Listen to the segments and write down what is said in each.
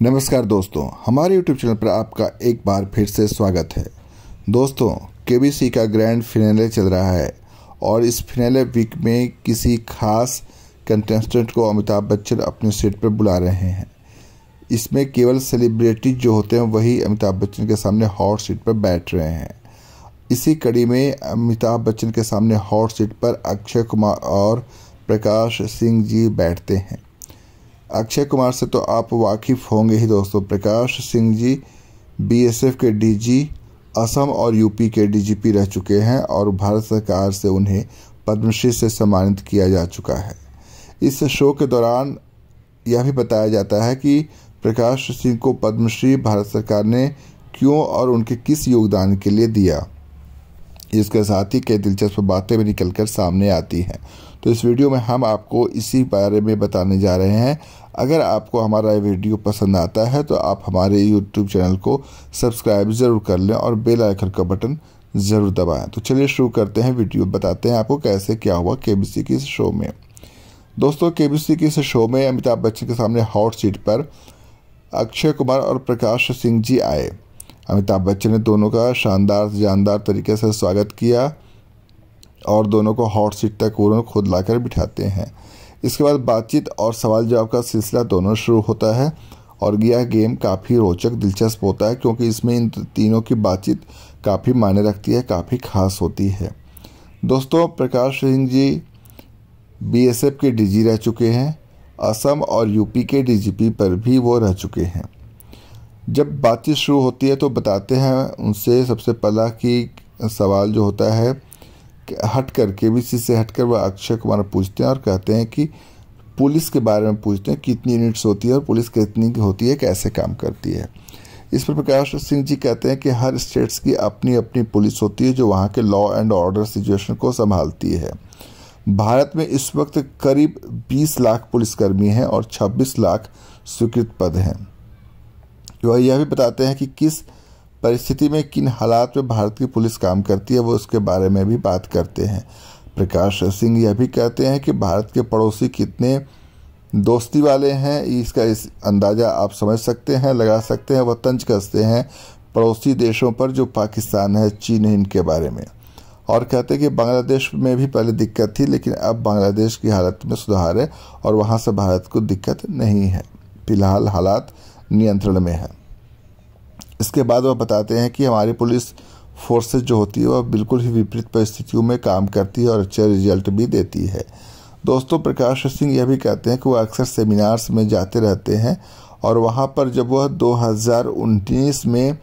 नमस्कार दोस्तों, हमारे YouTube चैनल पर आपका एक बार फिर से स्वागत है। दोस्तों, केबीसी का ग्रैंड फिनाले चल रहा है और इस फिनाले वीक में किसी खास कंटेस्टेंट को अमिताभ बच्चन अपने सेट पर बुला रहे हैं। इसमें केवल सेलिब्रिटी जो होते हैं वही अमिताभ बच्चन के सामने हॉट सीट पर बैठ रहे हैं। इसी कड़ी में अमिताभ बच्चन के सामने हॉट सीट पर अक्षय कुमार और प्रकाश सिंह जी बैठते हैं। अक्षय कुमार से तो आप वाकिफ़ होंगे ही दोस्तों। प्रकाश सिंह जी बीएसएफ के डीजी, असम और यूपी के डीजीपी रह चुके हैं और भारत सरकार से उन्हें पद्मश्री से सम्मानित किया जा चुका है। इस शो के दौरान यह भी बताया जाता है कि प्रकाश सिंह को पद्मश्री भारत सरकार ने क्यों और उनके किस योगदान के लिए दिया। इसके साथ ही कई दिलचस्प बातें भी निकलकर सामने आती हैं। तो इस वीडियो में हम आपको इसी बारे में बताने जा रहे हैं। अगर आपको हमारा वीडियो पसंद आता है तो आप हमारे YouTube चैनल को सब्सक्राइब ज़रूर कर लें और बेल आइकन का बटन ज़रूर दबाएं। तो चलिए शुरू करते हैं वीडियो, बताते हैं आपको कैसे क्या हुआ केबीसी की इस शो में। दोस्तों, केबीसी की इस शो में अमिताभ बच्चन के सामने हॉट सीट पर अक्षय कुमार और प्रकाश सिंह जी आए। अमिताभ बच्चन ने दोनों का जानदार तरीके से स्वागत किया और दोनों को हॉट सीट तक वो खुद लाकर बिठाते हैं। इसके बाद बातचीत और सवाल जवाब का सिलसिला दोनों शुरू होता है और यह गेम काफ़ी रोचक दिलचस्प होता है क्योंकि इसमें इन तीनों की बातचीत काफ़ी मायने रखती है, काफ़ी खास होती है। दोस्तों, प्रकाश सिंह जी बीएसएफ के डीजी रह चुके हैं। असम और यूपी के डीजीपी पर भी वो रह चुके हैं। जब बातचीत शुरू होती है तो बताते हैं उनसे सबसे पहला कि सवाल जो होता है हटकर केबीसी से हटकर वह अक्षय कुमार पूछते हैं और कहते हैं कि पुलिस के बारे में पूछते हैं, कितनी यूनिट्स होती है और पुलिस कितनी होती है, कैसे काम करती है। इस पर प्रकाश सिंह जी कहते हैं कि हर स्टेट्स की अपनी अपनी पुलिस होती है जो वहाँ के लॉ एंड ऑर्डर सिचुएशन को संभालती है। भारत में इस वक्त करीब 20 लाख पुलिसकर्मी हैं और 26 लाख स्वीकृत पद हैं। वह यह भी बताते हैं कि किस परिस्थिति में किन हालात में भारत की पुलिस काम करती है, वो उसके बारे में भी बात करते हैं। प्रकाश सिंह यह भी कहते हैं कि भारत के पड़ोसी कितने दोस्ती वाले हैं, इसका इस अंदाज़ा आप समझ सकते हैं, लगा सकते हैं। वह तंज कसते हैं पड़ोसी देशों पर जो पाकिस्तान है, चीन है, इनके बारे में, और कहते हैं कि बांग्लादेश में भी पहले दिक्कत थी लेकिन अब बांग्लादेश की हालत में सुधार है और वहाँ से भारत को दिक्कत नहीं है। फिलहाल हालात नियंत्रण में है। इसके बाद वह बताते हैं कि हमारी पुलिस फोर्सेस जो होती है वह बिल्कुल ही विपरीत परिस्थितियों में काम करती है और अच्छे रिजल्ट भी देती है। दोस्तों, प्रकाश सिंह यह भी कहते हैं कि वह अक्सर सेमिनार्स में जाते रहते हैं और वहां पर जब वह 2019 में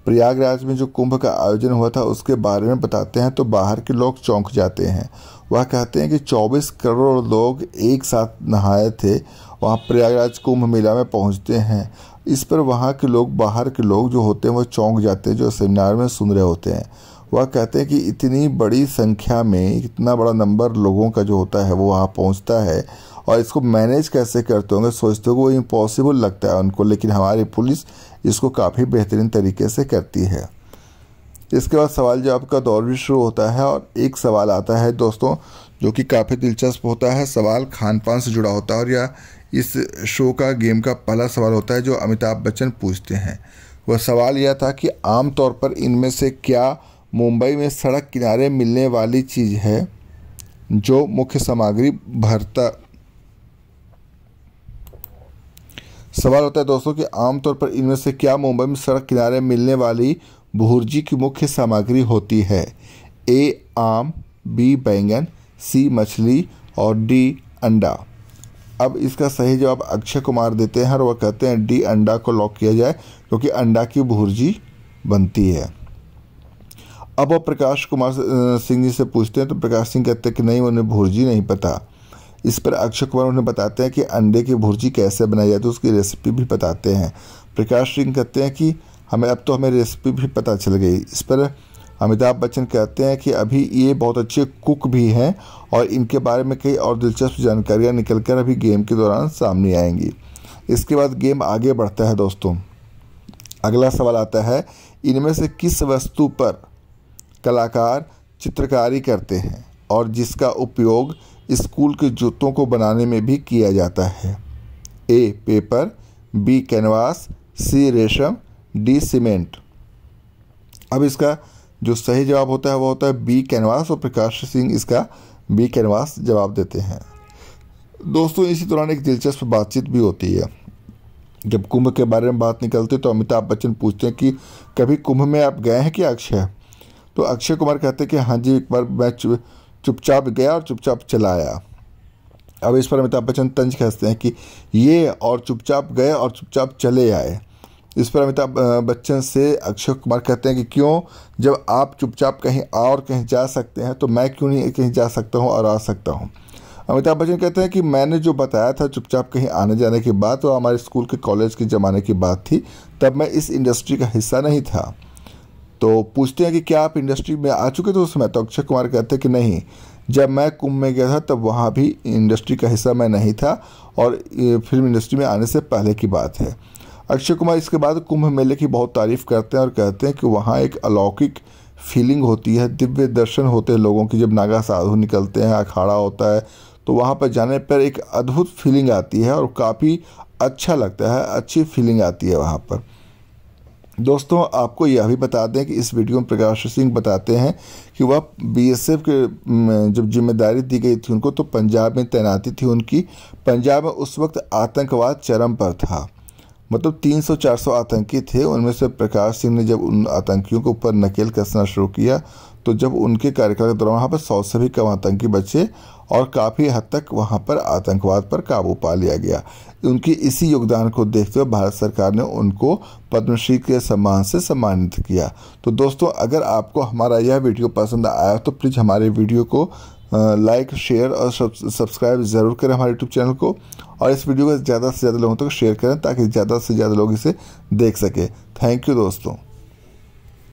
प्रयागराज में जो कुंभ का आयोजन हुआ था उसके बारे में बताते हैं तो बाहर के लोग चौंक जाते हैं। वह कहते हैं कि 24 करोड़ लोग एक साथ नहाए थे वहाँ प्रयागराज कुंभ मेला में पहुँचते हैं। इस पर वहाँ के लोग, बाहर के लोग जो होते हैं वो चौंक जाते हैं जो सेमिनार में सुन रहे होते हैं। वह कहते हैं कि इतनी बड़ी संख्या में इतना बड़ा नंबर लोगों का जो होता है वो वहाँ पहुँचता है और इसको मैनेज कैसे करते होंगे, सोचते होंगे वो इम्पॉसिबल लगता है उनको, लेकिन हमारी पुलिस इसको काफ़ी बेहतरीन तरीके से करती है। इसके बाद सवाल जवाब का दौर भी शुरू होता है और एक सवाल आता है दोस्तों जो कि काफ़ी दिलचस्प होता है। सवाल खान पान से जुड़ा होता है और यह इस शो का गेम का पहला सवाल होता है जो अमिताभ बच्चन पूछते हैं। वह सवाल यह था कि आमतौर पर इनमें से क्या मुंबई में सड़क किनारे मिलने वाली चीज़ है जो मुख्य सामग्री भरता। सवाल होता है दोस्तों कि आमतौर पर इनमें से क्या मुंबई में सड़क किनारे मिलने वाली भुर्जी की मुख्य सामग्री होती है। ए आम, बी बैंगन, सी मछली और डी अंडा। अब इसका सही जवाब अक्षय कुमार देते हैं और वह कहते हैं डी अंडा को लॉक किया जाए क्योंकि अंडा की भुर्जी बनती है। अब वो प्रकाश कुमार सिंह जी से पूछते हैं तो प्रकाश सिंह कहते हैं कि नहीं, उन्हें भुर्जी नहीं पता। इस पर अक्षय कुमार उन्हें बताते हैं कि अंडे की भुर्जी कैसे बनाई जाती है, उसकी रेसिपी भी बताते हैं। प्रकाश सिंह कहते हैं कि हमें रेसिपी भी पता चल गई। इस पर अमिताभ बच्चन कहते हैं कि अभी ये बहुत अच्छे कुक भी हैं और इनके बारे में कई और दिलचस्प जानकारियाँ निकलकर अभी गेम के दौरान सामने आएंगी। इसके बाद गेम आगे बढ़ता है दोस्तों। अगला सवाल आता है, इनमें से किस वस्तु पर कलाकार चित्रकारी करते हैं और जिसका उपयोग स्कूल के जूतों को बनाने में भी किया जाता है। ए पेपर, बी कैनवास, सी रेशम, डी सीमेंट। अब इसका जो सही जवाब होता है वो होता है बी कैनवास, और प्रकाश सिंह इसका बी कैनवास जवाब देते हैं। दोस्तों इसी दौरान एक दिलचस्प बातचीत भी होती है। जब कुंभ के बारे में बात निकलती है तो अमिताभ बच्चन पूछते हैं कि कभी कुंभ में आप गए हैं क्या अक्षय? तो अक्षय कुमार कहते हैं कि हाँ जी, एक बार मैं चुपचाप गया और चुपचाप चला आया। अब इस पर अमिताभ बच्चन तंज कसते हैं कि ये और चुपचाप गए और चुपचाप चले आए। इस पर अमिताभ बच्चन से अक्षय कुमार कहते हैं कि क्यों, जब आप चुपचाप कहीं और कहीं जा सकते हैं तो मैं क्यों नहीं कहीं जा सकता हूँ और आ सकता हूँ। अमिताभ बच्चन कहते हैं कि मैंने जो बताया था चुपचाप कहीं आने जाने की बात, वो हमारे स्कूल के कॉलेज के ज़माने की बात थी, तब मैं इस इंडस्ट्री का हिस्सा नहीं था। तो पूछते हैं कि क्या आप इंडस्ट्री में आ चुके थे उस समय? तो अक्षय कुमार कहते हैं कि नहीं, जब मैं कुंभ में गया था तब वहाँ भी इंडस्ट्री का हिस्सा मैं नहीं था, और फिल्म इंडस्ट्री में आने से पहले की बात है। अक्षय कुमार इसके बाद कुंभ मेले की बहुत तारीफ़ करते हैं और कहते हैं कि वहाँ एक अलौकिक फीलिंग होती है, दिव्य दर्शन होते हैं लोगों की। जब नागा साधु निकलते हैं, अखाड़ा होता है, तो वहाँ पर जाने पर एक अद्भुत फीलिंग आती है और काफ़ी अच्छा लगता है, अच्छी फीलिंग आती है वहाँ पर। दोस्तों आपको यह भी बता दें कि इस वीडियो में प्रकाश सिंह बताते हैं कि वह बीएसएफ के जब जिम्मेदारी दी गई थी उनको, तो पंजाब में तैनाती थी उनकी। पंजाब में उस वक्त आतंकवाद चरम पर था, मतलब 300-400 आतंकी थे। उनमें से प्रकाश सिंह ने जब उन आतंकियों के ऊपर नकेल कसना शुरू किया, तो जब उनके कार्यकाल के दौरान वहाँ पर 100 से भी कम आतंकी बचे और काफ़ी हद तक वहाँ पर आतंकवाद पर काबू पा लिया गया। उनकी इसी योगदान को देखते हुए भारत सरकार ने उनको पद्मश्री के सम्मान से सम्मानित किया। तो दोस्तों अगर आपको हमारा यह वीडियो पसंद आया तो प्लीज़ हमारे वीडियो को लाइक, शेयर और सब्सक्राइब ज़रूर करें हमारे यूट्यूब चैनल को, और इस वीडियो को ज़्यादा से ज़्यादा लोगों तक शेयर करें ताकि ज़्यादा से ज़्यादा लोग इसे देख सकें। थैंक यू दोस्तों।